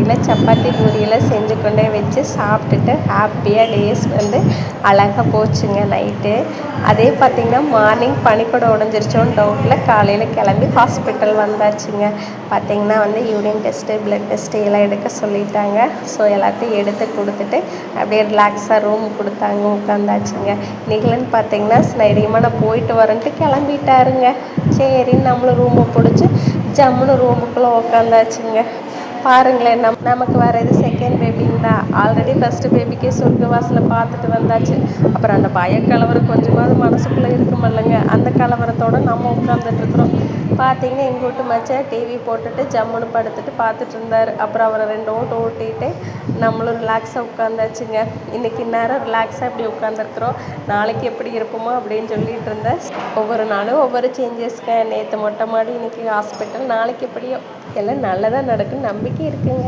மாடியில் சப்பாத்தி பூரியெல்லாம் செஞ்சு கொண்டே வச்சு சாப்பிட்டுட்டு ஹாப்பியாக டேஸ் வந்து அழகாக போச்சுங்க நைட்டு. அதே பார்த்திங்கன்னா மார்னிங் பனிக்கூடம் உடஞ்சிருச்சோன்னு டவுட்டில் காலையில் கிளம்பி ஹாஸ்பிட்டல் வந்தாச்சுங்க. பார்த்திங்கன்னா வந்து யூரின் டெஸ்ட்டு ப்ளட் டெஸ்ட்டு எல்லாம் எடுக்க சொல்லிட்டாங்க. ஸோ எல்லாத்தையும் எடுத்து கொடுத்துட்டு அப்படியே ரிலாக்ஸாக ரூம் கொடுத்தாங்க, உட்காந்தாச்சுங்க. நிகழன்னு பார்த்திங்கன்னா ஸ்லைடியமாக நான் போயிட்டு வரேன்ட்டு கிளம்பிட்டாருங்க. சரின்னு நம்மளும் ரூமை பிடிச்சி ஜம்முன்னு ரூமுக்குள்ளே உக்காந்தாச்சுங்க. பாருங்களேன், நமக்கு வர இது செகண்ட் பேபிங்களா, ஆல்ரெடி ஃபஸ்ட்டு பேபிக்கே சொர்க்க வாசலை பார்த்துட்டு வந்தாச்சு. அப்புறம் அந்த பயக்கலவரம் கொஞ்சமாவது மனசுக்குள்ளே இருக்குமில்லைங்க, அந்த கலவரத்தோடு நம்ம உட்காந்துட்ருக்குறோம். பார்த்தீங்கன்னா எங்கள் வீட்டு மச்சான் டிவி போட்டுட்டு ஜம்முன்னு படுத்துட்டு பார்த்துட்டு இருந்தார். அப்புறம் அவரை 2 ஓட்டு ஓட்டிகிட்டு நம்மளும் ரிலாக்ஸாக உட்காந்தாச்சுங்க. இன்றைக்கி நேரம் ரிலாக்ஸாக இப்படி உட்காந்துருக்குறோம். நாளைக்கு எப்படி இருப்போமோ அப்படின்னு சொல்லிட்டு இருந்தேன். ஒவ்வொரு நாளும் ஒவ்வொரு சேஞ்சஸ்ங்க. நேற்று மொட்டை மாடி, இன்றைக்கி ஹாஸ்பிட்டல், நாளைக்கு எப்படியோ எல்லாம் நல்லதாக நடக்குன்னு நம்பிக்கை இருக்குங்க.